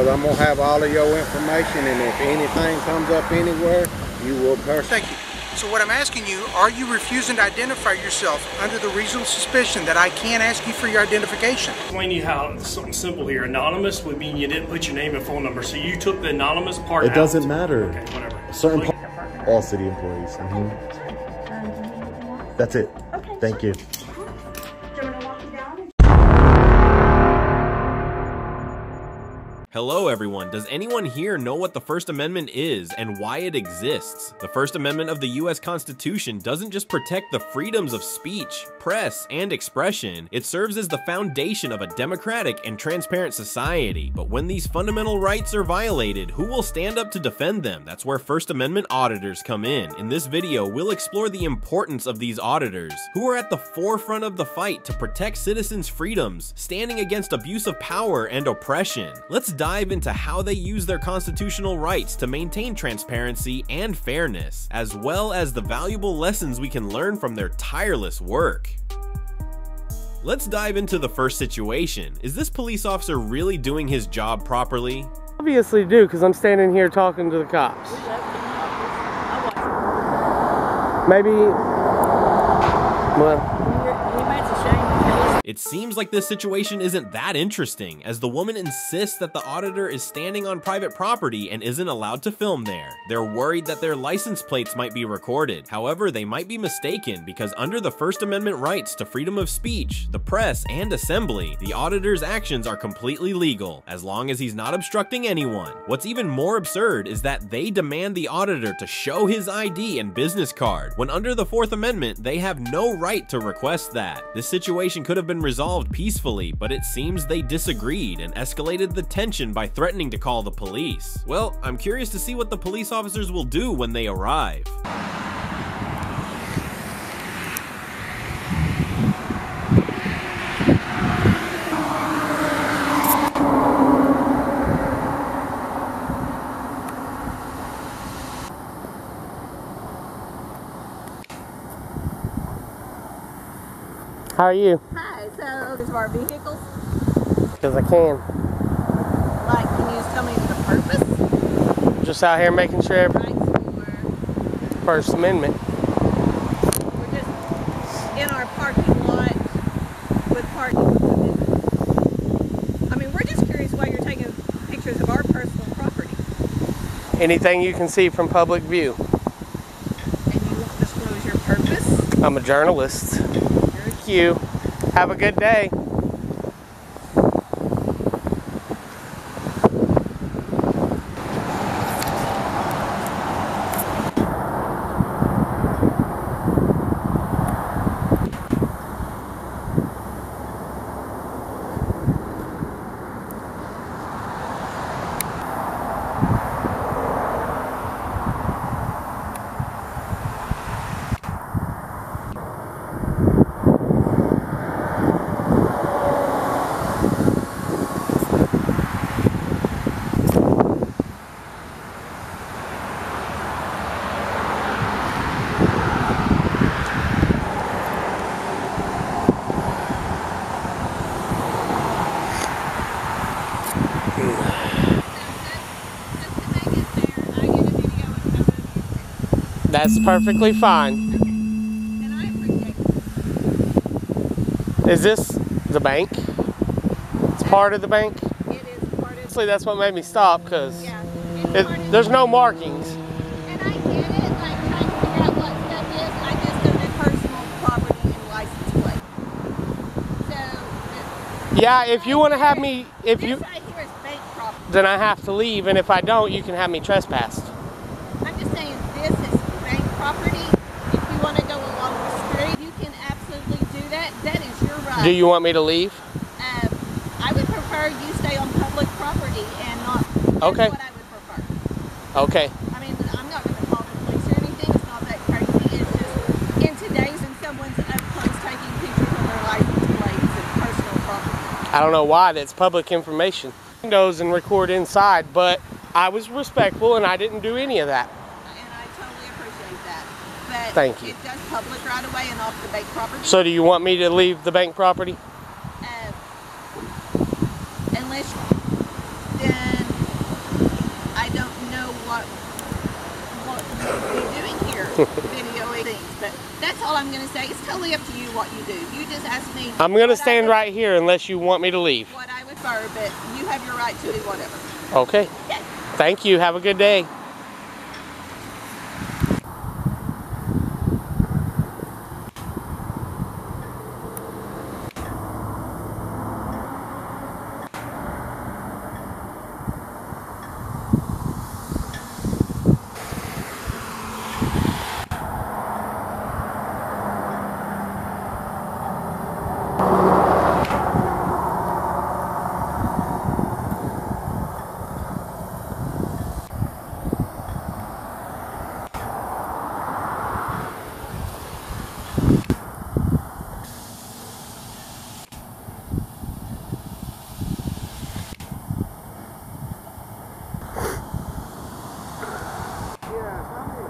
because I'm going to have all of your information, and if anything comes up anywhere, you will personally. Thank you. So what I'm asking you, are you refusing to identify yourself under the reasonable suspicion that I can't ask you for your identification? Explain to you how something simple here. Anonymous would mean you didn't put your name and phone number, so you took the anonymous part out. It doesn't matter. Okay, whatever. Certain all city employees. That's it. Okay. Thank you. Hello everyone, does anyone here know what the First Amendment is and why it exists? The First Amendment of the US Constitution doesn't just protect the freedoms of speech, press, and expression, it serves as the foundation of a democratic and transparent society. But when these fundamental rights are violated, who will stand up to defend them? That's where First Amendment auditors come in. In this video, we'll explore the importance of these auditors, who are at the forefront of the fight to protect citizens' freedoms, standing against abuse of power and oppression. Let's dive into how they use their constitutional rights to maintain transparency and fairness, as well as the valuable lessons we can learn from their tireless work. Let's dive into the first situation. Is this police officer really doing his job properly? Obviously do, because I'm standing here talking to the cops. Maybe, well, it seems like this situation isn't that interesting, as the woman insists that the auditor is standing on private property and isn't allowed to film there. They're worried that their license plates might be recorded. However, they might be mistaken, because under the First Amendment rights to freedom of speech, the press, and assembly, the auditor's actions are completely legal, as long as he's not obstructing anyone. What's even more absurd is that they demand the auditor to show his ID and business card, when under the Fourth Amendment, they have no right to request that. This situation could have been resolved peacefully, but it seems they disagreed and escalated the tension by threatening to call the police. Well, I'm curious to see what the police officers will do when they arrive. how are you? Hi, so these are our vehicles. Because I can. Like, can you just tell me the purpose? Just out here making sure every Rights or First Amendment. we're just in our parking lot with parking equipment. I mean, we're just curious why you're taking pictures of our personal property. Anything you can see from public view. And you won't disclose your purpose? I'm a journalist. Thank you. Have a good day. That's perfectly fine. And I appreciate it. Is this the bank? It's part of the bank? It is part of Honestly, that's what made me stop, because yeah, it's part of there's no markings. And I get it, like trying to figure out what stuff is. I just don't do personal property and license plate. So Yeah, if you want to have me, if this you, right here is bank property. then I have to leave, and if I don't, you can have me trespassed. I'm just saying this is bank property. If you want to go along the street, you can absolutely do that. That is your right. Do you want me to leave? I would prefer you stay on public property and not. Okay. That's what I would prefer. Okay. I mean, I'm not going to call the police or anything. It's not that crazy. It's just in today's when someone's up close taking pictures of their license plates and personal property. I don't know why, that's public information. Windows and record inside, but I was respectful and I didn't do any of that. And I totally appreciate that. But Thank you. it does public right away and off the bank property. So do you want me to leave the bank property? Unless then videoing things. But that's all I'm going to say. It's totally up to you what you do. You just ask me. I'm going to stand right here unless you want me to leave. What I would prefer, but you have your right to do whatever. Okay. Okay. Thank you. Have a good day.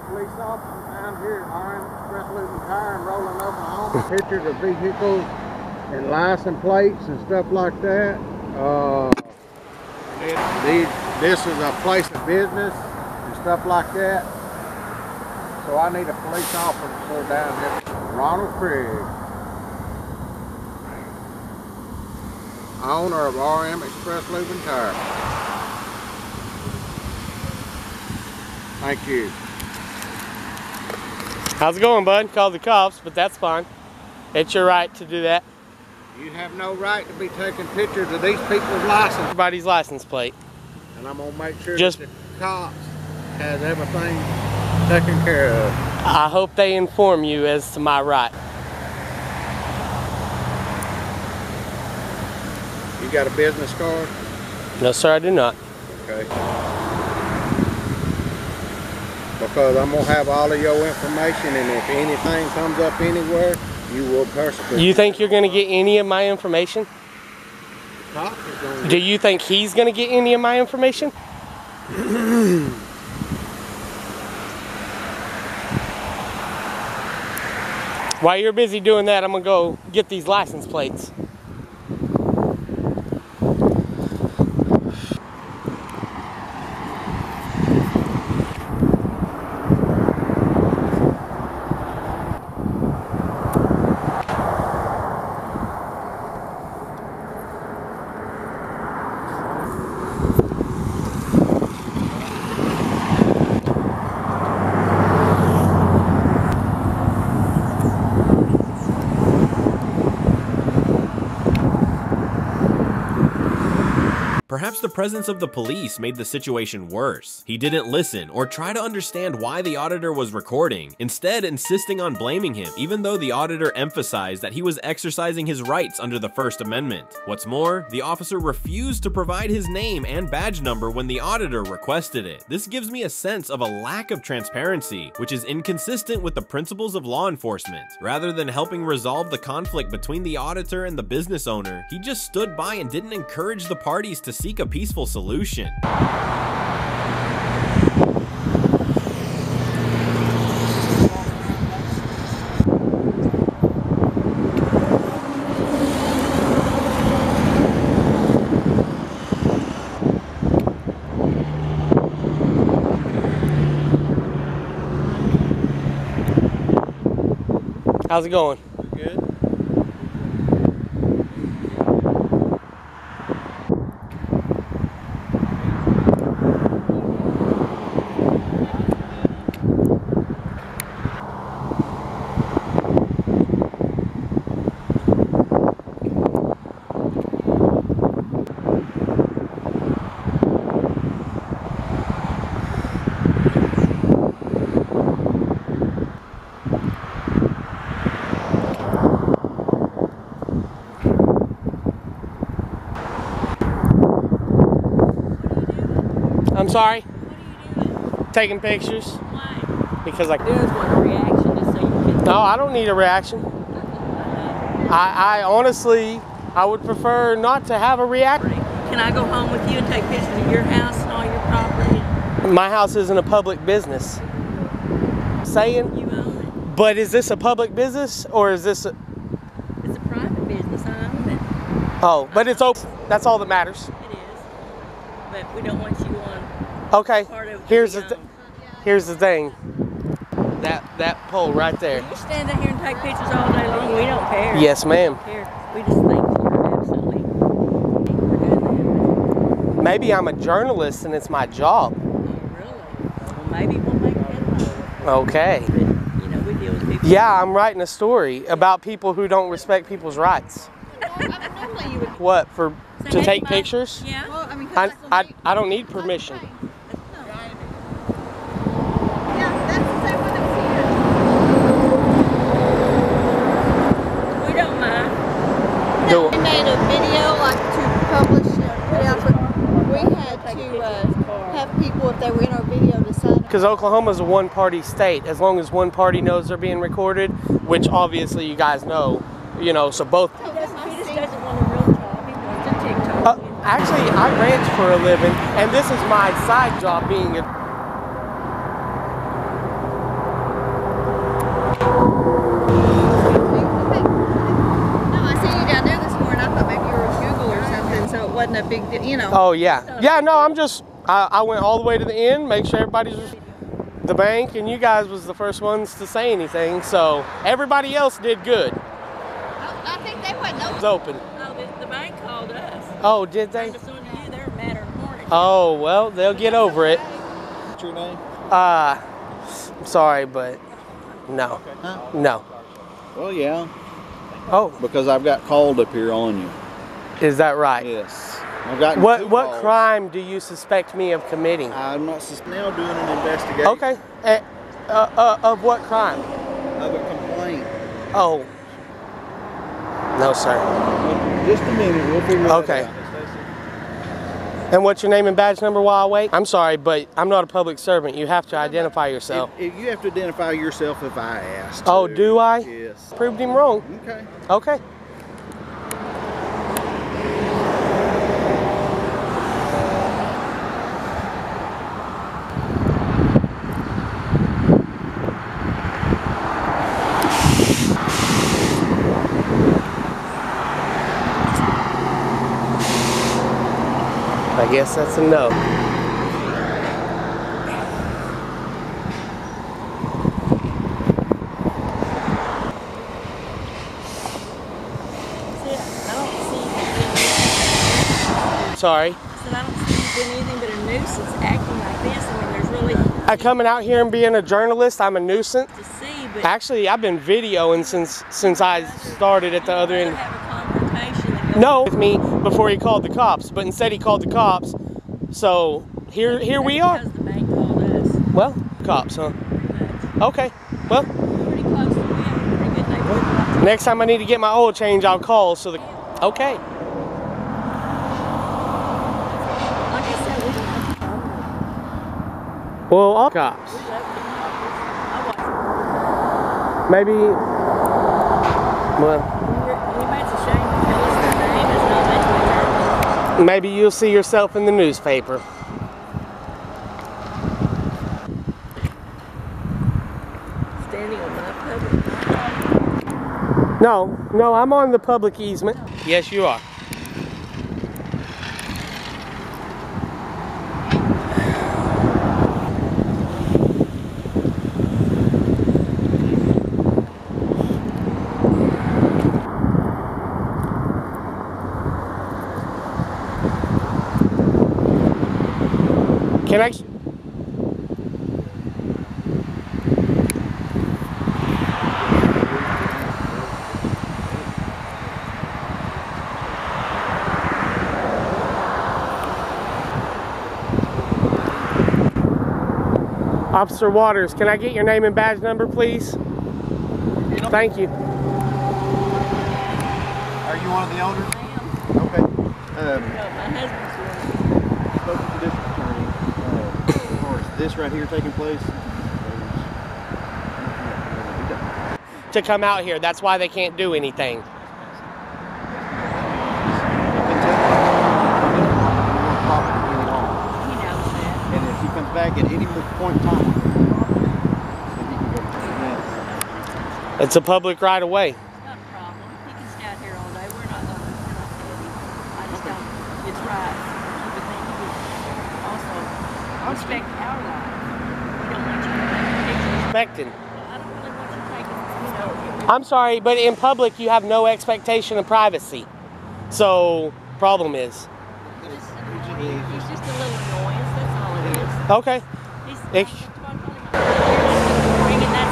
Police officers down here at Orange Express losing tire and rolling up on pictures of vehicles and license plates and stuff like that. This is a place of business and stuff like that. So I need a police officer down here. Ronald Craig, owner of RM Express Lubing Tire. Thank you. How's it going, bud? Called the cops, but that's fine. It's your right to do that. You have no right to be taking pictures of these people's license. Everybody's license plate. And I'm gonna make sure Just that the cops has everything taken care of. I hope they inform you as to my right. You got a business card? No, sir, I do not. Okay. Because I'm gonna have all of your information, and if anything comes up anywhere, you will persecute. You think you're gonna get any of my information? The cop is gonna Do you think he's gonna get any of my information? While you're busy doing that, I'm gonna go get these license plates. Perhaps the presence of the police made the situation worse. He didn't listen or try to understand why the auditor was recording, instead insisting on blaming him, even though the auditor emphasized that he was exercising his rights under the First Amendment. What's more, the officer refused to provide his name and badge number when the auditor requested it. This gives me a sense of a lack of transparency, which is inconsistent with the principles of law enforcement. Rather than helping resolve the conflict between the auditor and the business owner, he just stood by and didn't encourage the parties to seek a peaceful solution. How's it going? good. I'm sorry? What are you doing? Taking pictures. Why? Because I... There's one reaction just so you can... No, I don't need a reaction. I honestly, I would prefer not to have a reaction. Can I go home with you and take pictures of your house and all your property? My house isn't a public business. Saying, You own it. but is this a public business or is this a... It's a private business. I own it. Oh, but it's open. That's all that matters. It is. But we don't want you on Okay, part of here's the, the thing. we that pole right there. You stand out here and take pictures all day long. We don't care. Yes, ma'am. We don't care. We just think you're absolutely for doing that. Maybe I'm a journalist and it's my job. Oh, really? Well, maybe we'll make headlines. Okay. But, you know, we deal with people. Yeah, I'm writing a story about people who don't respect people's rights. Normally you would. What, So to maybe take my- pictures? Yeah. Well, I mean, 'cause I don't need permission. Yeah, that's the same one that was We here. don't mind. Do We made a video like to publish and put out, but we had to have people, if they were in our video, to sign up. Because Oklahoma's a one-party state. As long as one party knows they're being recorded, which obviously you guys know, you know, so both. He just doesn't want a real job. He wants a TikTok. Actually, I ranch for a living, and this is my side job being a... No, I seen you down there this morning. I thought maybe you were Google or something, so it wasn't a big deal, you know. Oh, yeah. Yeah, no, I'm just... I went all the way to the end, make sure everybody's... The bank and you guys was the first ones to say anything, so everybody else did good. I think they went no. It's open. Oh, the bank called us. Oh, did they? Turned us on to you. They're mad at morning. Oh, well, they'll get over it. What's your name? I'm sorry, but no. Huh? No. Well, yeah, Oh, because I've got called up here on you. is that right? Yes. I've gotten What two what calls. crime do you suspect me of committing? I'm not now doing an investigation Okay. Of what crime? of a complaint. Oh. No, sir. Just a minute, we'll figure Okay. that out. And what's your name and badge number while I wait? I'm sorry, but I'm not a public servant. You have to identify yourself. If you have to identify yourself if I ask. Oh, to. do I? Yes. Proved him wrong. Okay. Okay. I guess that's a no. Sorry. I said, I don't see you doing anything but a nuisance acting like this. I mean, there's really Coming out here and being a journalist, I'm a nuisance. to see, but Actually, I've been videoing since I started at the other you'd end. rather have a confrontation than go No, with me before he called the cops, but instead he called the cops. So here we are. because the bank called us. Well, cops, huh? Pretty much. Okay. Well, Pretty close to we have a pretty good neighborhood. next time I need to get my oil change, I'll call. So okay. Like I said, we don't have a problem. Well, all cops. We love to I watch Maybe. Well, we made a shame to tell us their name is not making a journalist. maybe you'll see yourself in the newspaper. Standing on my public. No, I'm on the public easement. Yes, you are. Can I? Officer Waters, can I get your name and badge number, please? Thank you. Are you one of the owners? I am. Okay. No, my husband's one. Spoken to district attorney. As far as this right here taking place. To come out here, that's why they can't do anything. He knows that. And if he comes back at any point in time, then he can go to the It's a public right of way. It's not a problem. He can stay out here all day. We're not heavy. I just don't. It's right. But then he would also respect our life. We don't want you to take pictures. Respecting. I'm sorry, but in public you have no expectation of privacy. So, problem is. He's just a little annoyance, that's all it is. Okay. That's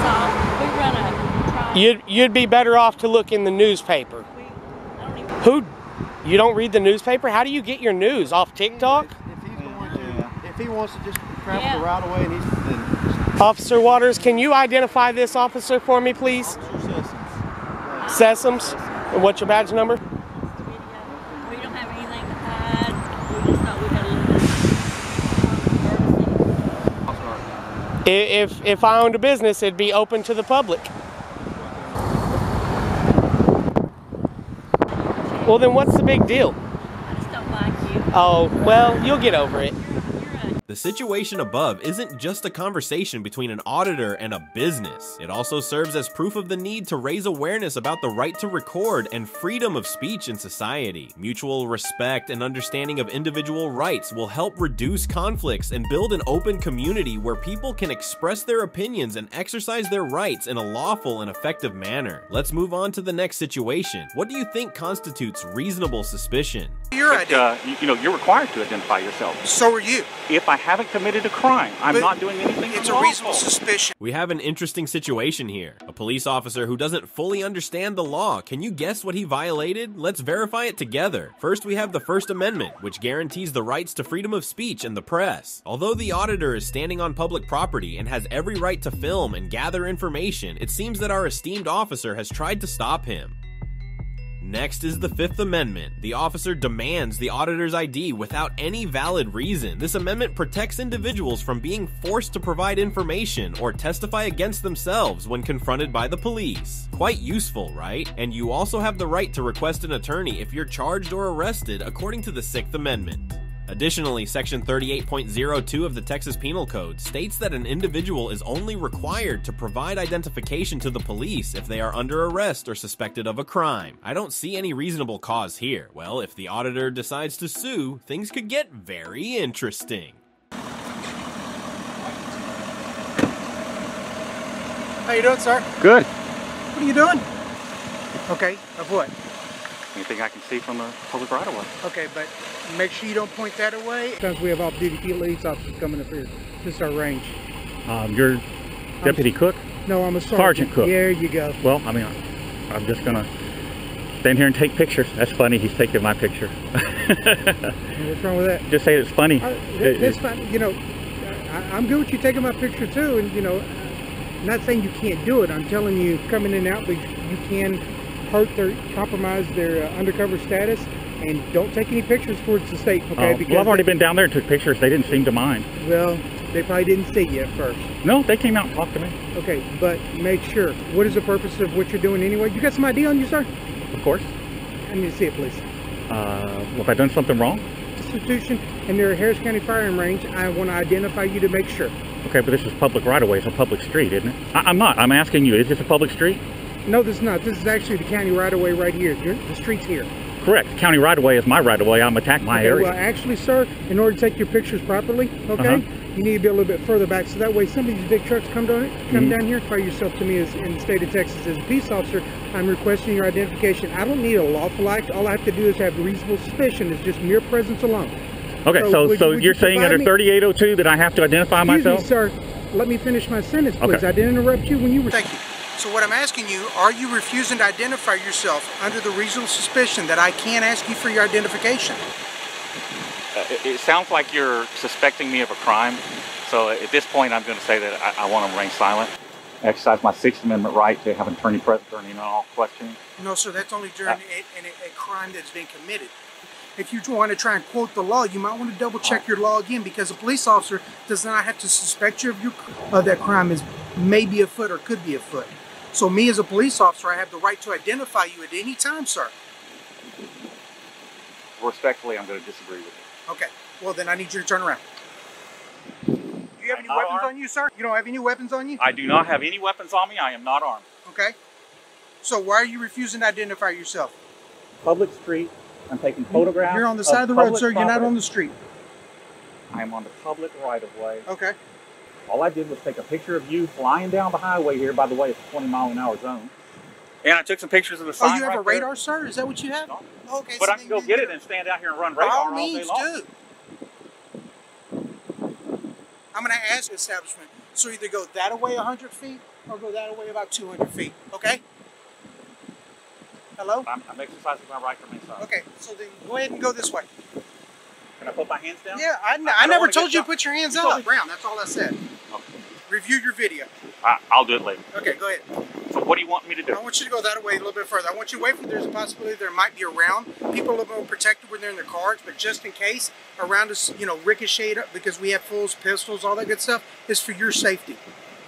all. We run a trial. You'd be better off to look in the newspaper. You don't read the newspaper? How do you get your news? Off TikTok? If he wants to just travel the right away, and Officer Waters, can you identify this officer for me, please? Sessoms. And what's your badge number? We don't have anything to hide. We just thought we had a little bit. If I owned a business, it'd be open to the public. Well, then what's the big deal? I just don't like you. Oh, well, you'll get over it. The situation above isn't just a conversation between an auditor and a business. It also serves as proof of the need to raise awareness about the right to record and freedom of speech in society. Mutual respect and understanding of individual rights will help reduce conflicts and build an open community where people can express their opinions and exercise their rights in a lawful and effective manner. Let's move on to the next situation. What do you think constitutes reasonable suspicion? Your idea. You're required to identify yourself. So are you. If I haven't committed a crime, I'm not doing anything It's a unlawful. reasonable suspicion. We have an interesting situation here. A police officer who doesn't fully understand the law. Can you guess what he violated? Let's verify it together. First, we have the First Amendment, which guarantees the rights to freedom of speech and the press. Although the auditor is standing on public property and has every right to film and gather information, it seems that our esteemed officer has tried to stop him. Next is the Fifth Amendment. The officer demands the auditor's ID without any valid reason. This amendment protects individuals from being forced to provide information or testify against themselves when confronted by the police. Quite useful, right? And you also have the right to request an attorney if you're charged or arrested according to the Sixth Amendment. Additionally, Section 38.02 of the Texas Penal Code states that an individual is only required to provide identification to the police if they are under arrest or suspected of a crime. I don't see any reasonable cause here. Well, if the auditor decides to sue, things could get very interesting. How you doing, sir? Good. What are you doing? Okay, of what? Anything I can see from the public right of way. Okay, but make sure you don't point that away. Sometimes we have off-duty police officers coming up here. This is our range. You're Deputy Cook? No, I'm a Sergeant Cook. There you go. Well, I mean, I'm just going to stand here and take pictures. That's funny, he's taking my picture. What's wrong with that? Just say it's funny. That's fine. I'm good with you taking my picture too, and I'm not saying you can't do it. I'm telling you, coming in and out, but you can hurt compromise their undercover status, and don't take any pictures towards the state, okay? Well, I've already been down there and took pictures. They didn't seem to mind. Well, they probably didn't see you at first. No, they came out and talked to me. Okay, but make sure. What is the purpose of what you're doing anyway? You got some ID on you, sir? Of course. I need to see it, please. Have I done something wrong? Constitution, and they're a Harris County firing range. I want to identify you to make sure. Okay, but this is public right-of-way. It's a public street, isn't it? I'm not. I'm asking you, is this a public street? No, this is not. This is actually the county right-of-way right here. The street's here. Correct. County right-of-way is my right-of-way. I'm attacking my area. Well, actually, sir, in order to take your pictures properly, okay, you need to be a little bit further back, so that way some of these big trucks come down here. Fire yourself to me as in the state of Texas as a peace officer. I'm requesting your identification. I don't need a lawful act. All I have to do is have reasonable suspicion. It's just mere presence alone. Okay, so you're saying under 3802 that I have to identify myself? Excuse me, sir. Let me finish my sentence, please. Okay. I didn't interrupt you when you were... Thank you. So what I'm asking you, are you refusing to identify yourself under the reasonable suspicion that I can't ask you for your identification? It sounds like you're suspecting me of a crime. So at this point, I'm going to say that I want to remain silent. Exercise my Sixth Amendment right to have an attorney present during all questioning. No, sir, that's only during a crime that's been committed. If you want to try and quote the law, you might want to double check your law again, because a police officer does not have to suspect you of that crime is maybe afoot or could be afoot. So me as a police officer, I have the right to identify you at any time, sir. Respectfully, I'm going to disagree with you. Okay, well then I need you to turn around. Do you have any weapons on you, sir? You don't have any weapons on you? I do not have any weapons on me. I am not armed. Okay. So why are you refusing to identify yourself? Public street. I'm taking photographs. You're on the side of the road, sir. You're not on the street. I am on the public right-of-way. Okay. All I did was take a picture of you flying down the highway here. By the way, it's a 20-mile-an-hour zone. And I took some pictures of the sign. Oh, you have right a radar, sir? Is that what you have? No. Okay. But so I can go get it and stand out here and run by radar all all day means, long. do. I'm going to ask the establishment. So either go that away 100 feet or go that away about 200 feet. Okay? Hello? I'm exercising my right to remain silent. Okay, so then go ahead and go this way. Can I put my hands down? Yeah, I never told you to put your hands up. Brown, that's all I said. Okay. Review your video. I'll do it later. Okay, go ahead. So what do you want me to do? I want you to go that way a little bit further. I want you away from there's a possibility there might be a round. People are a little more protected when they're in their cars, but just in case, a round is, ricocheted up because we have fulls, pistols, all that good stuff, is for your safety.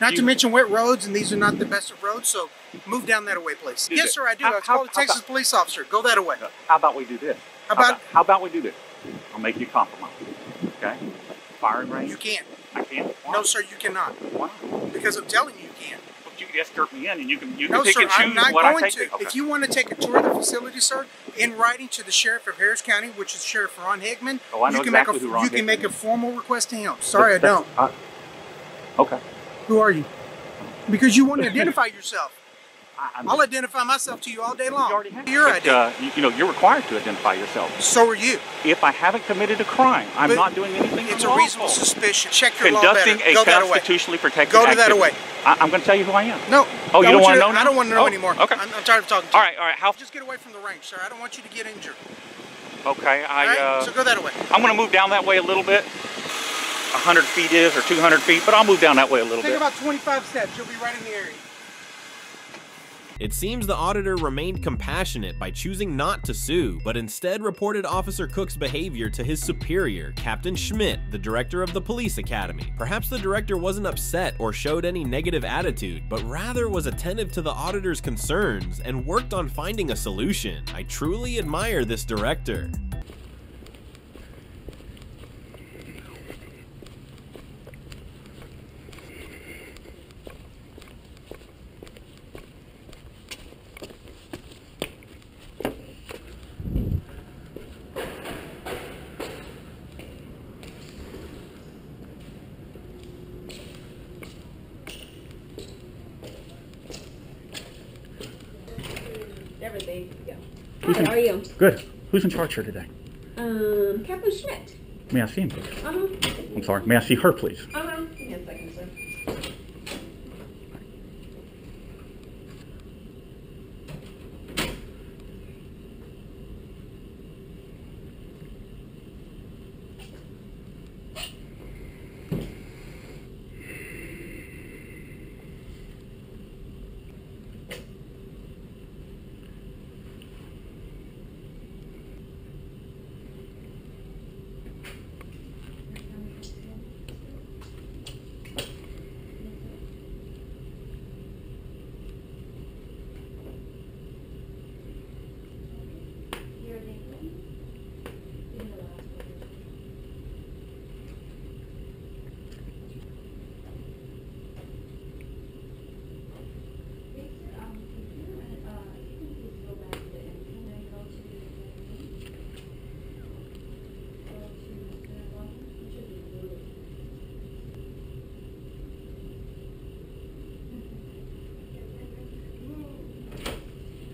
Not to mention wet roads, and these are not the best of roads, so move down that way, please. Yes, sir, I do. I called a Texas police officer. Go that way. How about we do this? How about we do this? I'll make you a compromise. Okay? Firing range? You can't. I can't? Why? No, sir, you cannot. Why? Because I'm telling you, you can't. But you can escort me in, and you can No, pick sir, and choose I'm not what I going take. to. If you want to take a tour of the facility, sir, in writing to the sheriff of Harris County, which is Sheriff Ron Hickman, I know exactly who Ron you can Hickman make a formal request to him. Sorry, I don't. Okay. Who are you? Because you want to identify yourself. I'll identify myself to you all day long. You already have. Your ID. You're required to identify yourself. So are you. If I haven't committed a crime, I'm not doing anything It's unlawful. a reasonable suspicion. Check your Conducting law better. a Go that way. constitutionally protected Go to that activity. away. I'm going to tell you who I am. No. Oh, you don't want to know now? I don't want to know anymore. Okay. I'm tired of talking to you. All right. How? Just get away from the range, sir. I don't want you to get injured. Okay. All right? So go that way. I'm going to move down that way a little bit. 100 feet is, or 200 feet, but I'll move down that way a little Take bit. about 25 steps. You'll be right in the area. It seems the auditor remained compassionate by choosing not to sue, but instead reported Officer Cook's behavior to his superior, Captain Schmidt, the director of the police academy. Perhaps the director wasn't upset or showed any negative attitude, but rather was attentive to the auditor's concerns and worked on finding a solution. I truly admire this director. Everything. Yeah. How are you? Good. Who's in charge here today? Captain Schmidt. May I see him, please? Uh-huh. I'm sorry. May I see her, please? Uh-huh. Give me a second, sir.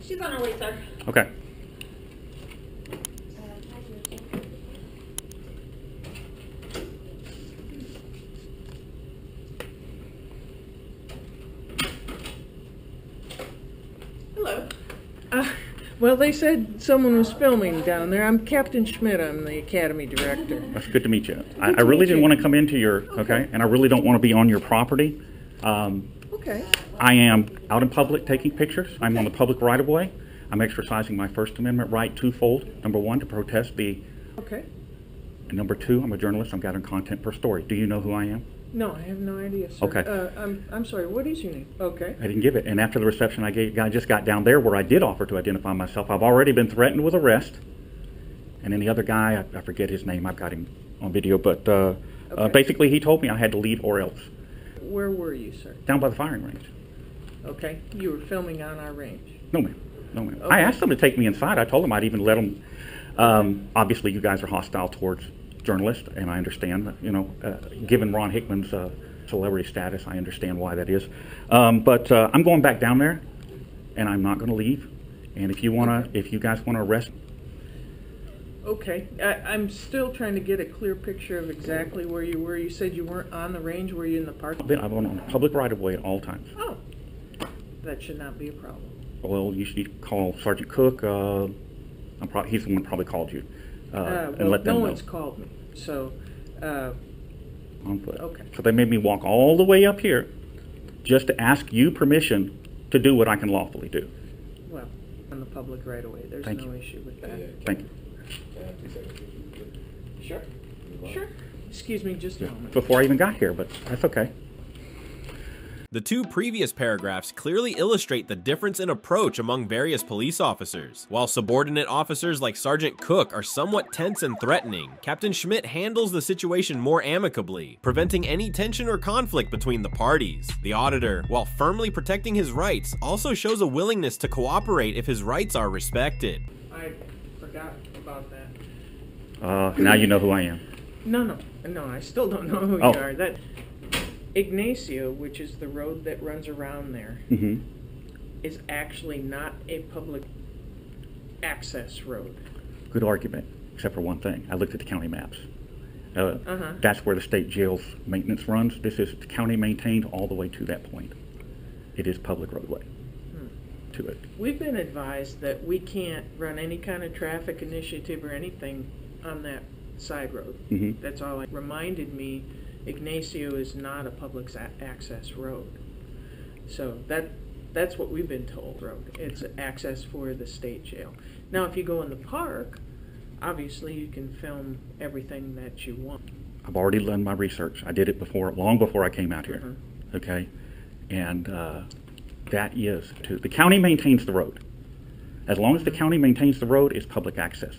She's on her way, sir. Okay. Hello. Well, they said someone was filming down there. I'm Captain Schmidt. I'm the Academy Director. That's good to meet you. I really didn't want to come into your, okay, and I really don't want to be on your property. Okay. I am out in public taking pictures. I'm on the public right-of-way. I'm exercising my First Amendment right twofold. Number one, to protest the... Okay. And number two, I'm a journalist. I'm gathering content per story. Do you know who I am? No, I have no idea, sir. Okay. I'm sorry, what is your name? Okay. I didn't give it. And after the reception I just got down there where I did offer to identify myself. I've already been threatened with arrest. And then the other guy, I forget his name. I've got him on video. But basically he told me I had to leave or else. Where were you, sir? Down by the firing range. Okay. You were filming on our range? No, ma'am. No, ma'am. Okay. I asked them to take me inside. I told them I'd even let them. Obviously, you guys are hostile towards journalists, and I understand, you know, given Ron Hickman's celebrity status, I understand why that is. But I'm going back down there, and I'm not going to leave. And if you guys want to arrest. Okay, I'm still trying to get a clear picture of exactly where you were. You said you weren't on the range. Were you in the park? I'm on public right-of-way at all times. Oh, that should not be a problem. Well, you should call Sergeant Cook. He's the one who probably called you. And let them know. No one's called me, so. On foot. Okay. So they made me walk all the way up here just to ask you permission to do what I can lawfully do. Well, on the public right away, there's no issue with that. Thank you. Sure. Sure. Excuse me just a moment. Before I even got here, but that's okay. The two previous paragraphs clearly illustrate the difference in approach among various police officers. While subordinate officers like Sergeant Cook are somewhat tense and threatening, Captain Schmidt handles the situation more amicably, preventing any tension or conflict between the parties. The auditor, while firmly protecting his rights, also shows a willingness to cooperate if his rights are respected. I forgot about that. Now you know who I am. No, I still don't know who you are. That Ignacio, which is the road that runs around there, is actually not a public access road. Good argument, except for one thing. I looked at the county maps. That's where the state jail's maintenance runs. This is county maintained all the way to that point. It is public roadway to it. We've been advised that we can't run any kind of traffic initiative or anything on that side road. That's all it reminded me. Ignacio is not a public access road. So that's what we've been told. It's access for the state jail. Now if you go in the park, obviously you can film everything that you want. I've already done my research. I did it before, long before I came out here. Okay? And that is the county maintains the road. As long as the county maintains the road, it's public access.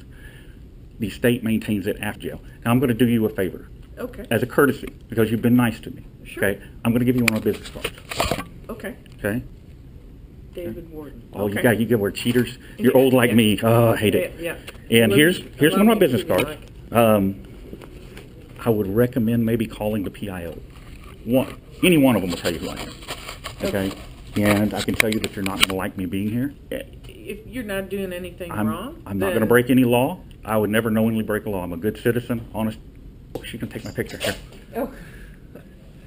The state maintains it after jail. Now I'm going to do you a favor. Okay. As a courtesy, because you've been nice to me. Sure. Okay. I'm going to give you one of my business cards. Okay. Okay. David Warden. Oh, okay. you we're cheaters. You're old like me. Oh, I hate it. Yeah. And here's one of my business cards. I would recommend maybe calling the PIO. Any one of them will tell you who I am. Okay. And I can tell you that you're not going to like me being here. If you're not doing anything wrong, I'm not going to break any law. I would never knowingly break a law. I'm a good citizen, honest. She can take my picture here. Oh.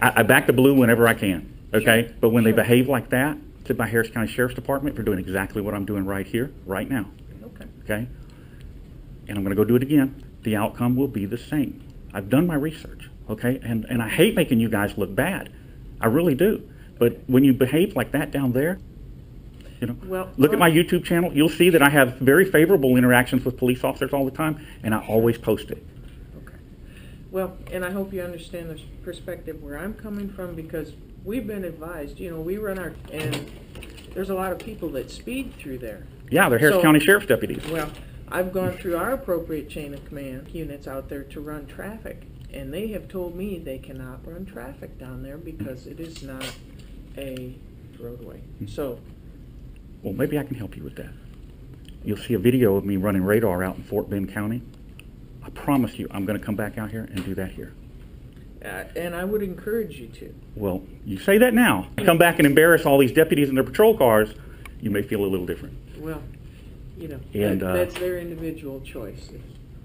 I back the blue whenever I can, okay? Sure. But when they behave like that to my Harris County Sheriff's Department for doing exactly what I'm doing right here, right now. Okay? And I'm going to go do it again. The outcome will be the same. I've done my research, okay? And I hate making you guys look bad. I really do. But when you behave like that down there, you know, look at my YouTube channel. You'll see that I have very favorable interactions with police officers all the time, and I always post it. Well, and I hope you understand the perspective where I'm coming from, because we've been advised, you know, we run and there's a lot of people that speed through there. Yeah, they're Harris County Sheriff's deputies. Well, I've gone through our appropriate chain of command units out there to run traffic, and they have told me they cannot run traffic down there because it is not a roadway. So. Well, maybe I can help you with that. You'll see a video of me running radar out in Fort Bend County. I promise you, I'm going to come back out here and do that here. And I would encourage you to. Well, you say that now. Come back and embarrass all these deputies in their patrol cars, you may feel a little different. Well, you know, that's their individual choice,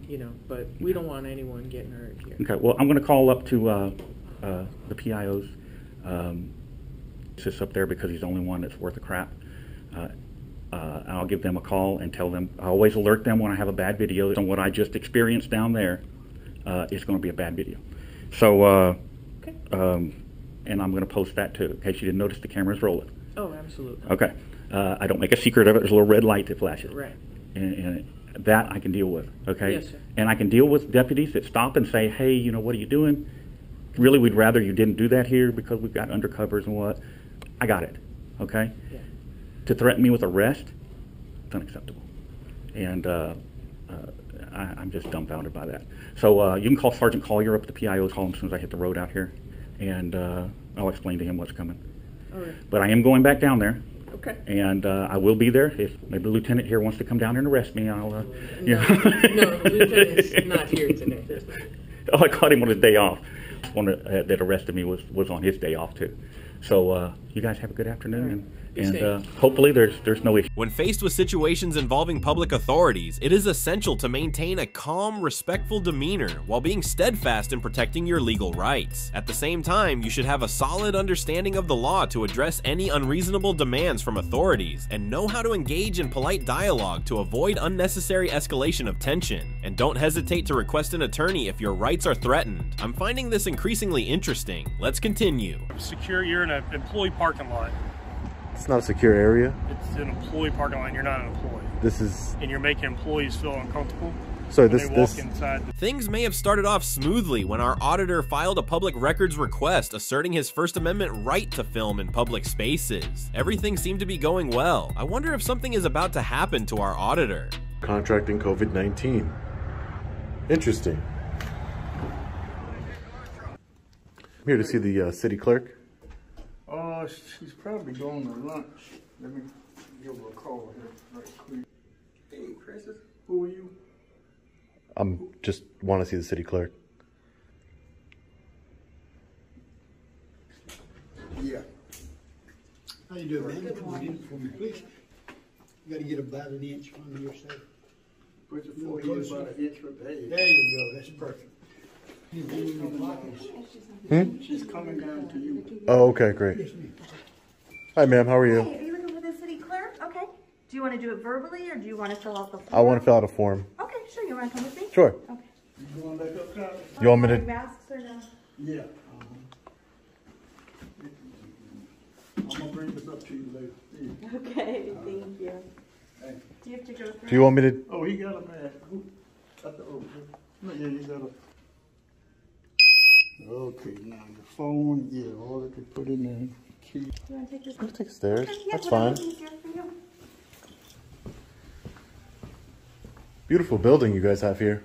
you know, but we don't want anyone getting hurt here. Okay, well, I'm going to call up to the PIOs. Sits up there because he's the only one that's worth a crap. I'll give them a call and tell them. I always alert them when I have a bad video on what I just experienced down there. It's going to be a bad video. So, and I'm going to post that too, in case you didn't notice the camera's rolling. Oh, absolutely. Okay. I don't make a secret of it. There's a little red light that flashes. Right. And that I can deal with, okay? Yes, sir. And I can deal with deputies that stop and say, hey, you know, what are you doing? Really, we'd rather you didn't do that here because we've got undercovers and what. I got it, okay? Yeah. To threaten me with arrest, it's unacceptable. And I'm just dumbfounded by that. So you can call Sergeant Collier up at the PIO's home as soon as I hit the road out here, and I'll explain to him what's coming. All right. But I am going back down there. Okay. And I will be there. If maybe the lieutenant here wants to come down here and arrest me, I'll, No, the lieutenant's not here today. Oh, I caught him on his day off. One that arrested me was on his day off, too. So you guys have a good afternoon. Right. And And hopefully there's no issue. When faced with situations involving public authorities, it is essential to maintain a calm, respectful demeanor while being steadfast in protecting your legal rights. At the same time, you should have a solid understanding of the law to address any unreasonable demands from authorities, and know how to engage in polite dialogue to avoid unnecessary escalation of tension. And don't hesitate to request an attorney if your rights are threatened. I'm finding this increasingly interesting. Let's continue. You're in an employee parking lot. It's not a secure area. It's an employee parking lot, and you're not an employee. This is... And you're making employees feel uncomfortable. So when they walk inside. Things may have started off smoothly when our auditor filed a public records request asserting his First Amendment right to film in public spaces. Everything seemed to be going well. I wonder if something is about to happen to our auditor. Contracting COVID-19. Interesting. I'm here to see the city clerk. She's probably going to lunch. Let me give her a call here right quick. Hey, Princess, who are you? I'm just want to see the city clerk. Yeah. How you doing, man? Come on in for me, please. You got to get about an inch from your side. Put your forehead about an inch from there. There you go. That's perfect. She's coming down to you. Oh, okay, great. Hi, ma'am. How are you? Hey, are you looking for the city clerk? Okay. Do you want to do it verbally, or do you want to fill out the form? I want to fill out a form. Okay, sure. You want to come with me? Sure. Okay. You going back up top? You want me to? Masks or no? Yeah. I'm going to bring this up to you later. Yeah. Okay, thank you. Hey. Do you have to go through? Do you want me to? Oh, he got a man. No, yeah, he got a... Okay, now the phone, yeah, all that they put in there. Key. Do you want to take this? I'm gonna take the stairs. Okay, That's fine. easier for you. Beautiful building you guys have here.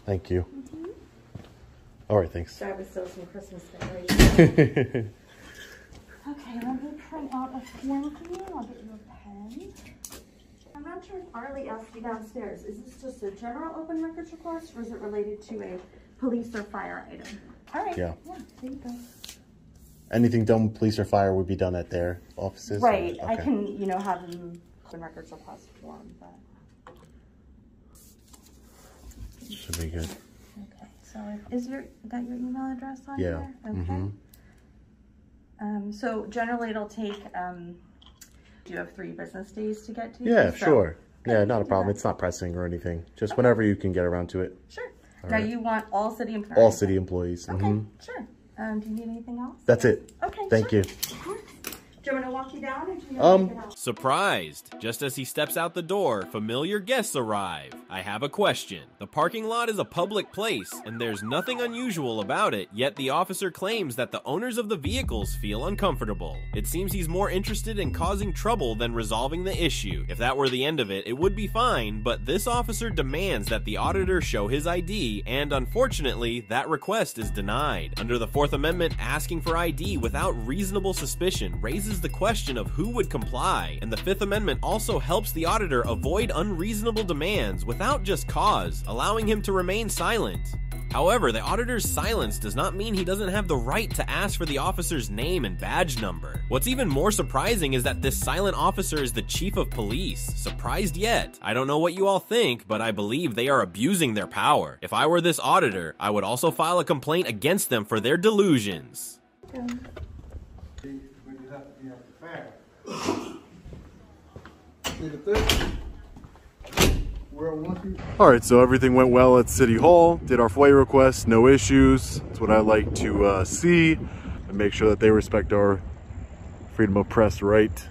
Thank you. All right, thanks. Sorry, we still some Christmas decorations. Okay, let me print out a form for you. I'll get you a pen. I'm not sure if Arlie asked you downstairs. Is this just a general open records request, or is it related to a police or fire item? All right. Yeah. Yeah, there you go. Anything done with police or fire would be done at their offices? Right. Or, I can, you know, have them open records request form, but. Should be good. Okay. So is that your email address on Yeah. here? Okay. So generally it'll take, do you have 3 business days to get to? Yeah, So, sure. okay, Yeah, not a problem. that. It's not pressing or anything. Just whenever you can get around to it. Sure. All Now right. you want all city employees? All city employees. Okay, sure. Do you need anything else? That's it. Okay, Thank sure. you. Of course. Do you want me to walk you down, or do you want me to get out? Surprised. Just as he steps out the door, familiar guests arrive. I have a question. The parking lot is a public place, and there's nothing unusual about it, yet the officer claims that the owners of the vehicles feel uncomfortable. It seems he's more interested in causing trouble than resolving the issue. If that were the end of it, it would be fine, but this officer demands that the auditor show his ID, and unfortunately, that request is denied. Under the Fourth Amendment, asking for ID without reasonable suspicion raises the question of who would comply, and the Fifth Amendment also helps the auditor avoid unreasonable demands without just cause, allowing him to remain silent. However, the auditor's silence does not mean he doesn't have the right to ask for the officer's name and badge number. What's even more surprising is that this silent officer is the chief of police. Surprised yet? I don't know what you all think, but I believe they are abusing their power. If I were this auditor, I would also file a complaint against them for their delusions. Alright, so everything went well at City Hall. Did our FOIA request, no issues. That's what I like to see, and make sure that they respect our freedom of press right. Can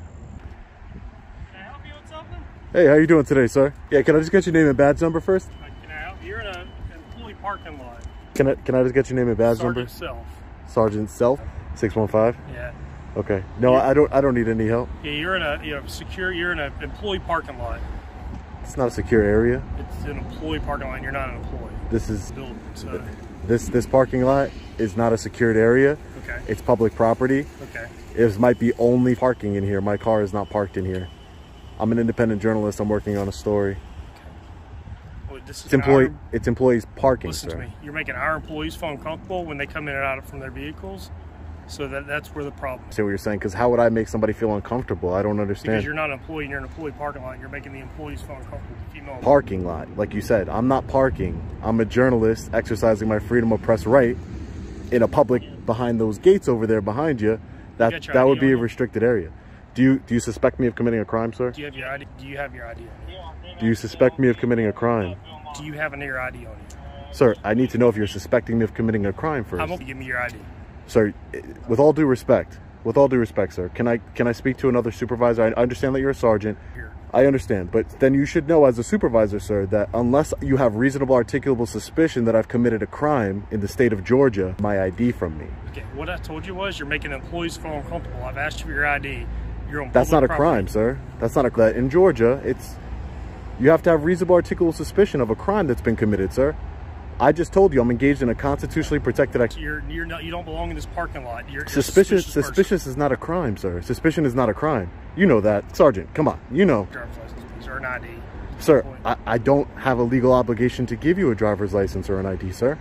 I help you with something? Hey, how you doing today, sir? Yeah, can I just get your name and badge number first? Can I help? You're in an employee parking lot. Can I just get your name and badge number? Sergeant Self. Sergeant Self, 615. Yeah. Okay. No, I don't need any help. Yeah, you're in an employee parking lot. It's not a secure area. It's an employee parking lot, and you're not an employee. This is Building, so. this parking lot is not a secured area. Okay. It's public property. Okay. It might be only parking in here. My car is not parked in here. I'm an independent journalist. I'm working on a story. Well, this is It's employees parking, Listen sir. to me. You're making our employees feel uncomfortable when they come in and out from their vehicles. So that's where the problem is. I see what you're saying, because how would I make somebody feel uncomfortable? I don't understand. Because you're not an employee and you're an employee parking lot. You're making the employees feel uncomfortable. Parking lot, like you said, I'm not parking. I'm a journalist exercising my freedom of press right in a public behind those gates over there behind you. That would be a restricted area. Do you suspect me of committing a crime, sir? Do you have your ID? Do you have your ID on you? Do you suspect me of committing a crime? Do you have your ID on you? Sir, I need to know if you're suspecting me of committing a crime first. I'm going to give me your ID. Sir, with all due respect, sir, can I speak to another supervisor? I understand that you're a sergeant. Here. I understand, but then you should know as a supervisor, sir, that unless you have reasonable articulable suspicion that I've committed a crime in the state of Georgia, my ID from me. Okay, what I told you was you're making employees feel uncomfortable. I've asked you for your ID. You're on That's not a property. crime, sir. That's not a in Georgia, you have to have reasonable articulable suspicion of a crime that's been committed, sir. I just told you I'm engaged in a constitutionally protected activity. You don't belong in this parking lot. You're Suspicious is not a crime, sir. Suspicion is not a crime. You know that. Sergeant, come on. You know. Driver's license, please, or an ID. Sir, I don't have a legal obligation to give you a driver's license or an ID, sir.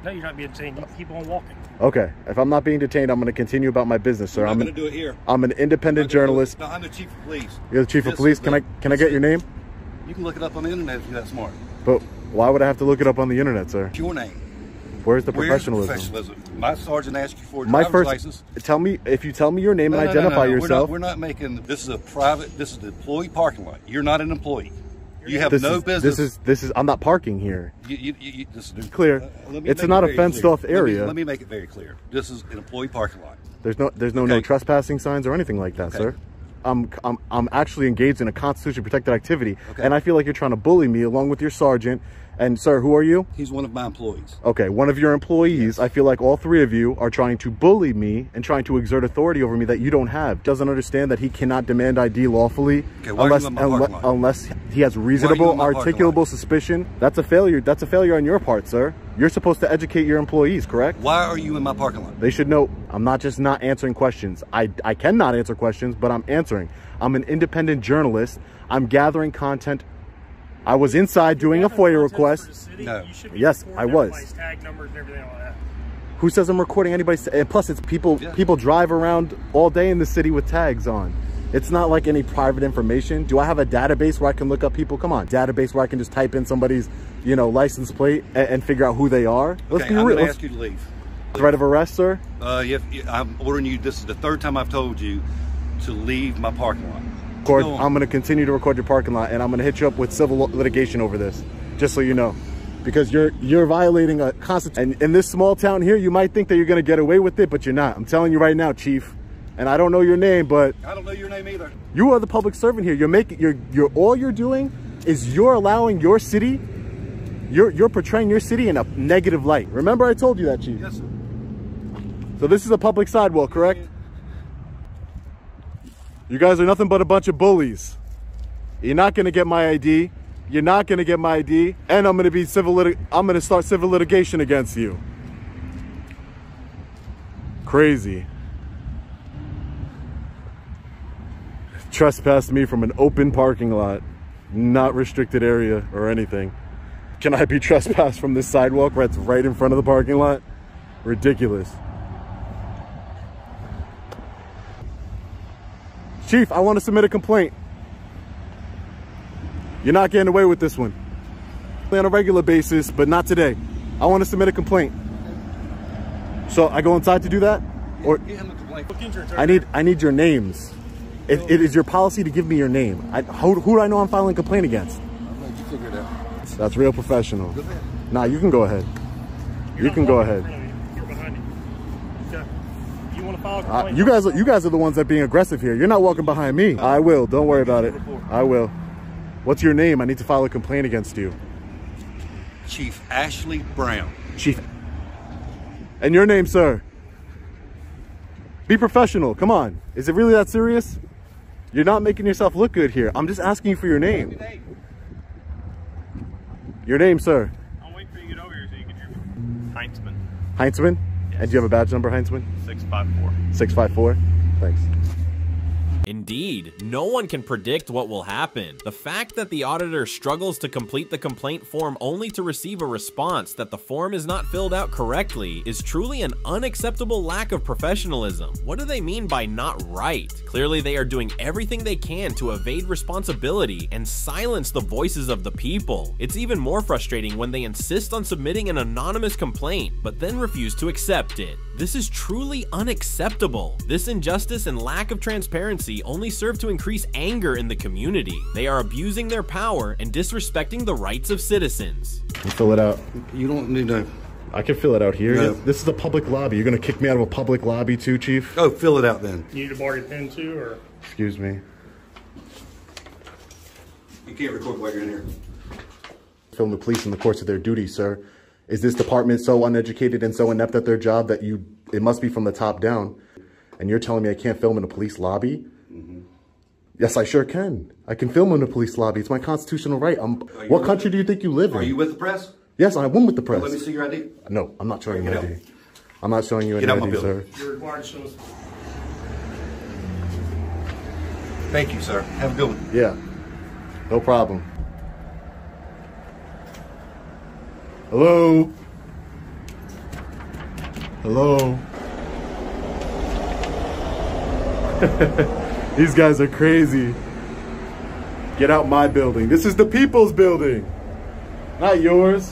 No, you're not being detained. You keep on walking. Okay. If I'm not being detained, I'm going to continue about my business, sir. I'm going to do it here. I'm an independent journalist. No, I'm the chief of police. You're the chief of police? Can I get your name? You can look it up on the internet if you're that smart. But why would I have to look it up on the internet, sir? It's your name. Where's the professionalism? My sergeant asked you for a driver's license. Tell me, if you tell me your name and identify yourself. We're not making, this is the employee parking lot. You're not an employee. You have no business. This is, I'm not parking here. This is clear. It's not a fenced off area. Let me make it very clear. This is an employee parking lot. There's no trespassing signs or anything like that, sir. I'm actually engaged in a constitutionally protected activity, and I feel like you're trying to bully me along with your sergeant. And sir, who are you? He's one of my employees. Okay, one of your employees. I feel like all three of you are trying to bully me and trying to exert authority over me that you don't have. Doesn't understand that he cannot demand ID lawfully unless he has reasonable articulable suspicion. That's a failure. That's a failure on your part, sir. You're supposed to educate your employees, correct? Why are you in my parking lot? They should know. I'm not just not answering questions. I cannot answer questions, but I'm answering. I'm an independent journalist. I'm gathering content. I was inside doing a FOIA request. No. Yes, I was. Tag numbers and everything like that. Who says I'm recording anybody's? And plus, it's people. Yeah. People drive around all day in the city with tags on. It's not like any private information. Do I have a database where I can look up people? Come on, database where I can just type in somebody's, license plate and figure out who they are. Let's be real. I'm going to ask you to leave. Threat of arrest, sir? I'm ordering you. This is the third time I've told you to leave my parking lot. I'm going to continue to record your parking lot, and I'm going to hit you up with civil litigation over this, just so you know, because you're violating a constitution. And in this small town here, you might think that you're going to get away with it, but you're not. I'm telling you right now, Chief. And I don't know your name, but I don't know your name either. You are the public servant here. All you're doing is you're allowing your city. You're portraying your city in a negative light. Remember, I told you that, Chief. Yes, sir. So this is a public sidewalk, correct? You guys are nothing but a bunch of bullies. You're not going to get my ID. You're not going to get my ID. And I'm going to start civil litigation against you. Crazy. Trespassed me from an open parking lot, not restricted area or anything. Can I be trespassed from this sidewalk that's right in front of the parking lot? Ridiculous. Chief, I want to submit a complaint. You're not getting away with this one. On a regular basis, but not today. I want to submit a complaint. So I go inside to do that? Or I need your names. It is your policy to give me your name. Who do I know I'm filing a complaint against? I'll let you figure it out. That's real professional. Nah, you can go ahead. You can go ahead. You're behind it. You want to file a complaint? You guys are the ones that are being aggressive here. You're not walking behind me. I will. Don't worry about it. I will. What's your name? I need to file a complaint against you. Chief Ashley Brown. Chief. And your name, sir? Be professional. Come on. Is it really that serious? You're not making yourself look good here. I'm just asking you for your name. Your name, sir? I'll wait for you to get over here so you can hear me. Heinzman. Heinzman? Yes. And do you have a badge number, Heinzman? 654. 654? Thanks. Indeed, no one can predict what will happen. The fact that the auditor struggles to complete the complaint form only to receive a response that the form is not filled out correctly is truly an unacceptable lack of professionalism. What do they mean by not right? Clearly they are doing everything they can to evade responsibility and silence the voices of the people. It's even more frustrating when they insist on submitting an anonymous complaint, but then refuse to accept it. This is truly unacceptable. This injustice and lack of transparency only serve to increase anger in the community. They are abusing their power and disrespecting the rights of citizens. You fill it out. You don't need to. I can fill it out here. No. This is a public lobby. You're gonna kick me out of a public lobby too, Chief? Oh, fill it out then. You need to borrow your pen too, or? Excuse me. You can't record while you're in here. Film the police in the course of their duty, sir. Is this department so uneducated and so inept at their job that it must be from the top down? And you're telling me I can't film in a police lobby? Mm-hmm. Yes, I sure can. I can film in a police lobby. It's my constitutional right. What country do you think you live in? Are you with the press? Yes, I'm with the press. Let me see your ID. No, I'm not showing you ID. I'm not showing you any ID, sir. You're required to show us. Thank you, sir. Have a good one. Yeah, no problem. Hello? Hello? These guys are crazy. Get out my building. This is the people's building, not yours.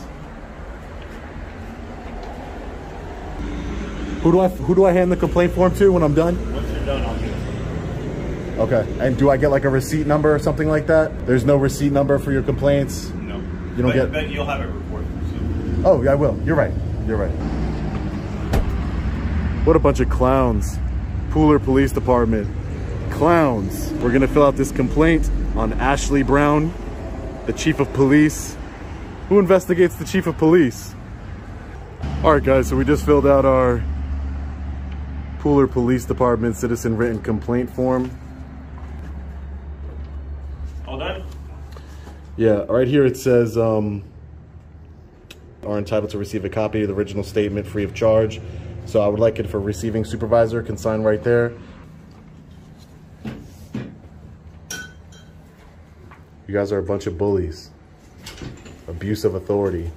Who do I hand the complaint form to when I'm done? Once you're done, I'll get it. Okay, and do I get like a receipt number or something like that? There's no receipt number for your complaints? No. You don't get... But you'll have it recorded. So. Oh, yeah, I will. You're right. You're right. What a bunch of clowns. Pooler Police Department. Clowns. We're gonna fill out this complaint on Ashley Brown, the Chief of Police. Who investigates the Chief of Police? All right, guys, so we just filled out our Pooler Police Department citizen written complaint form. All done? Yeah, right here it says are entitled to receive a copy of the original statement free of charge. So I would like it for receiving supervisor, can sign right there. You guys are a bunch of bullies. Abuse of authority.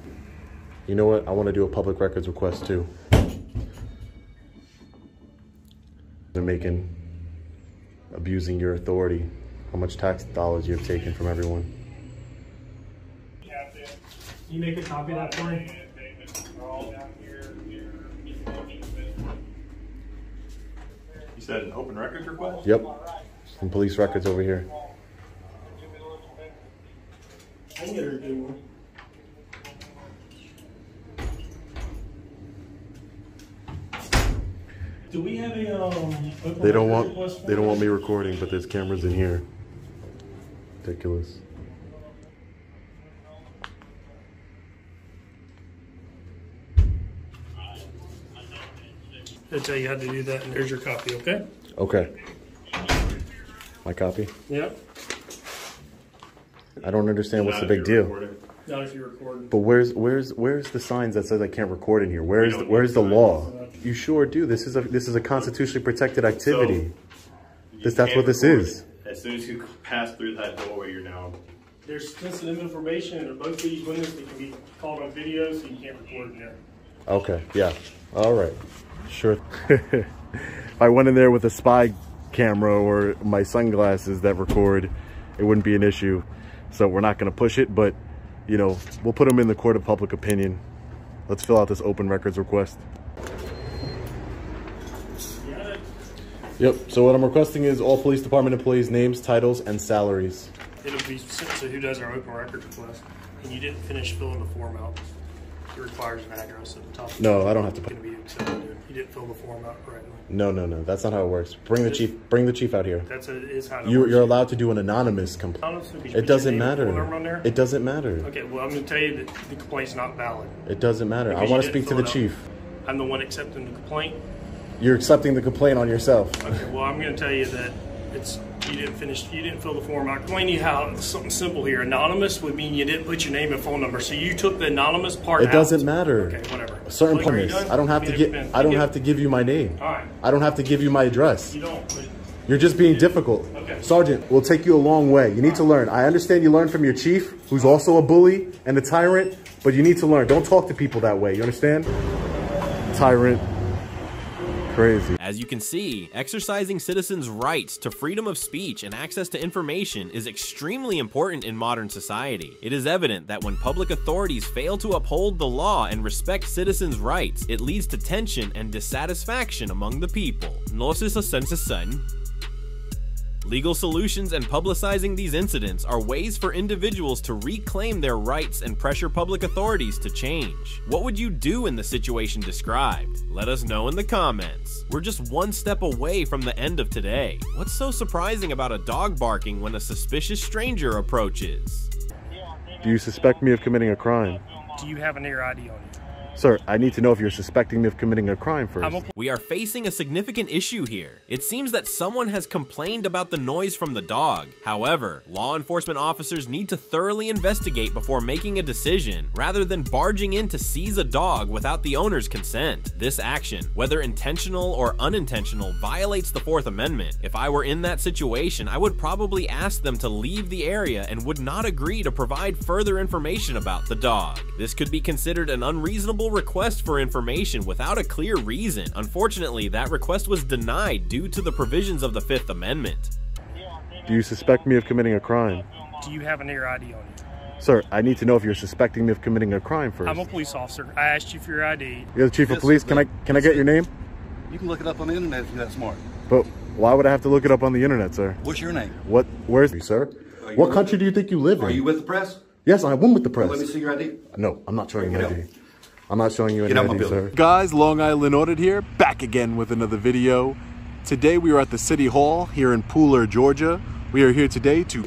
You know what? I want to do a public records request too. They're abusing your authority. How much tax dollars you've taken from everyone. Can you make a copy of that for me? You said an open records request? Yep. Some police records over here. I can get her to do one. Do we have a They don't want me recording, but there's cameras in here. Ridiculous. I'll tell you how to do that, and there's your copy, okay? Okay. My copy? Yep. I don't understand what's the big deal. Not if you're recording. But where's the signs that says I can't record in here? Where's the law? You sure do. This is a constitutionally protected activity. That's what this is. As soon as you pass through that doorway, you're now. There's sensitive information in both these windows that can be called on video, so you can't record in there. Okay, yeah. All right. Sure. If I went in there with a spy camera or my sunglasses that record, it wouldn't be an issue. So we're not going to push it, but, you know, we'll put them in the court of public opinion. Let's fill out this open records request. Yep, so what I'm requesting is all police department employees' names, titles, and salaries. It'll be sent to who does our open records request. And you didn't finish filling the form out. It requires an address at the top. No, I don't have to put. You didn't fill the form out correctly. No, that's not how it works. Bring the chief out here. Is how it works. You're allowed to do an anonymous complaint. It doesn't matter. It doesn't matter. Okay, well, I'm going to tell you that the complaint's not valid. It doesn't matter. I want to speak to the chief. I'm the one accepting the complaint. You're accepting the complaint on yourself. Okay, well, I'm going to tell you that you didn't fill the form out. Explain to you how it's something simple here. Anonymous would mean you didn't put your name and phone number, so you took the anonymous part out. It doesn't matter. Okay, whatever. Certain promise. I don't have to give you my name. All right. I don't have to give you my address. You don't. But You're just being difficult. Okay. Sergeant, will take you a long way. You need to learn. I understand you learn from your chief, who's also a bully and a tyrant, but you need to learn. Don't talk to people that way. You understand? Tyrant. Crazy. As you can see, exercising citizens' rights to freedom of speech and access to information is extremely important in modern society. It is evident that when public authorities fail to uphold the law and respect citizens' rights, it leads to tension and dissatisfaction among the people. Legal solutions and publicizing these incidents are ways for individuals to reclaim their rights and pressure public authorities to change. What would you do in the situation described? Let us know in the comments. We're just one step away from the end of today. What's so surprising about a dog barking when a suspicious stranger approaches? Do you suspect me of committing a crime? Do you have an Air ID on you? Sir, I need to know if you're suspecting me of committing a crime first. We are facing a significant issue here. It seems that someone has complained about the noise from the dog. However, law enforcement officers need to thoroughly investigate before making a decision, rather than barging in to seize a dog without the owner's consent. This action, whether intentional or unintentional, violates the Fourth Amendment. If I were in that situation, I would probably ask them to leave the area and would not agree to provide further information about the dog. This could be considered an unreasonable request for information without a clear reason. Unfortunately, that request was denied due to the provisions of the Fifth Amendment. Do you suspect me of committing a crime? Do you have an Air ID on you? Sir, I need to know if you're suspecting me of committing a crime first. I'm a police officer. I asked you for your ID. You're the chief of police. Can I get your name? You can look it up on the internet if you're that smart. But why would I have to look it up on the internet, sir? What's your name? Where's me, sir? What country do you think you live in? Are you with the press? Yes, I am with the press. Let me see your ID. No, I'm not showing you any ID. I'm not showing you any Get out my ID, sir. building. Guys, Long Island Audit here, back again with another video. Today we are at the City Hall here in Pooler, Georgia. We are here today to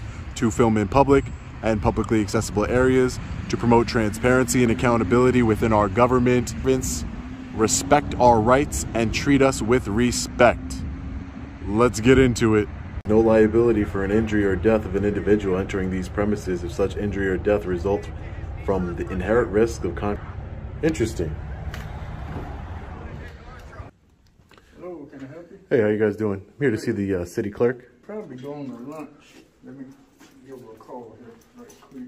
film in public and publicly accessible areas to promote transparency and accountability within our government. Respect our rights and treat us with respect. Let's get into it. No liability for an injury or death of an individual entering these premises if such injury or death results from the inherent risk of Interesting. Hello, can I help you? Hey, how you guys doing? I'm here to see the city clerk. Probably going to lunch. Let me give her a call here right quick.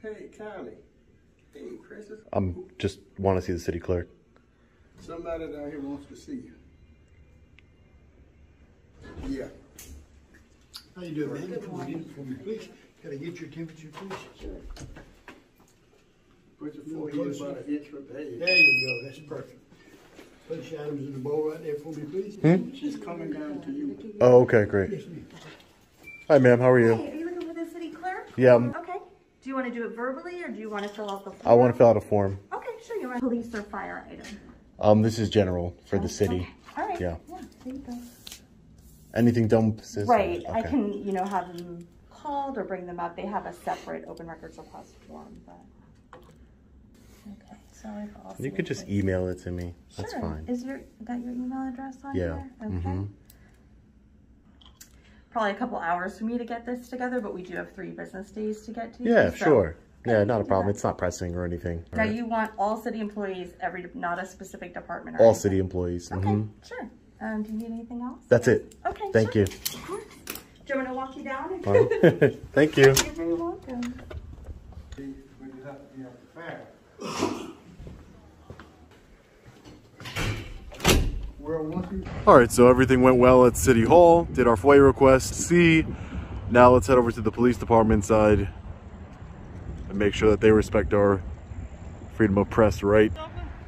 Hey, Kylie. Hey, Chris. I'm just want to see the city clerk. Somebody down here wants to see you. Yeah. How you doing, man? Come on in for me, please. Can I get your temperature, please? Sure. Put your forehead about an inch from the head. There you go. That's perfect. Put your items in the bowl right there for me, please. She's coming down to you. Oh, okay, great. Yes, ma'am. Hi, ma'am. How are you? Hey, are you looking for the city clerk? Yeah. Okay. Do you want to do it verbally or do you want to fill out the form? I want to fill out a form. Okay, sure. You want police or fire item? This is general for the city. Okay. All right. Yeah. There you go. Anything done? Right. Okay. I can, have them called or bring them up. They have a separate open records request form, but. Okay. Sorry for all. You could just email it to me. Sure. That's fine. Is that your email address on there? Okay. Probably a couple hours for me to get this together, but we do have 3 business days to get to. Yeah, so sure. Yeah, not a problem. It's not pressing or anything. Now you want all city employees, not a specific department. All city employees. Okay, sure. Do you need anything else? That's it. Okay. Thank you. Of course. Do you want me to walk you down? Thank you. You're very welcome. All right, so everything went well at City Hall. Did our FOIA request. C. Now let's head over to the police department side and make sure that they respect our freedom of press right.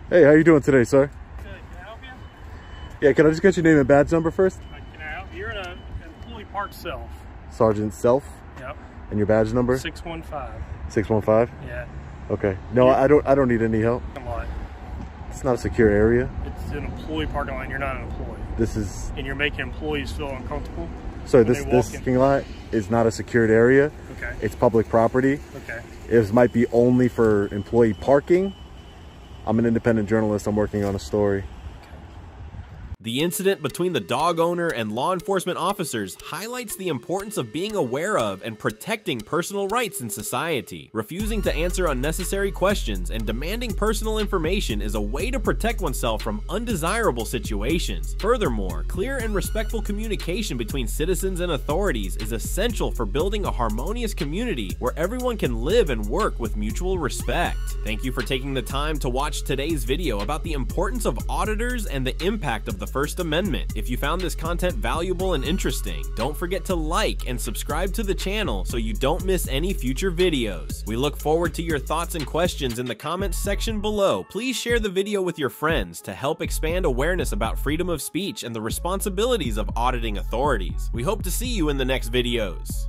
Hey, how you doing today, sir? Can I help you? Yeah, can I just get your name and badge number first? Can I help you? You're in an employee park self. Sergeant Self? Yep. And your badge number? 615. 615? Yeah. Okay. No, I don't need any help. Lot. It's not a secure area. It's an employee parking lot. You're not an employee. This is. And you're making employees feel uncomfortable. So this parking lot is not a secured area. Okay. It's public property. Okay. It might be only for employee parking. I'm an independent journalist. I'm working on a story. The incident between the dog owner and law enforcement officers highlights the importance of being aware of and protecting personal rights in society. Refusing to answer unnecessary questions and demanding personal information is a way to protect oneself from undesirable situations. Furthermore, clear and respectful communication between citizens and authorities is essential for building a harmonious community where everyone can live and work with mutual respect. Thank you for taking the time to watch today's video about the importance of auditors and the impact of the First Amendment. If you found this content valuable and interesting, don't forget to like and subscribe to the channel so you don't miss any future videos. We look forward to your thoughts and questions in the comments section below. Please share the video with your friends to help expand awareness about freedom of speech and the responsibilities of auditing authorities. We hope to see you in the next videos.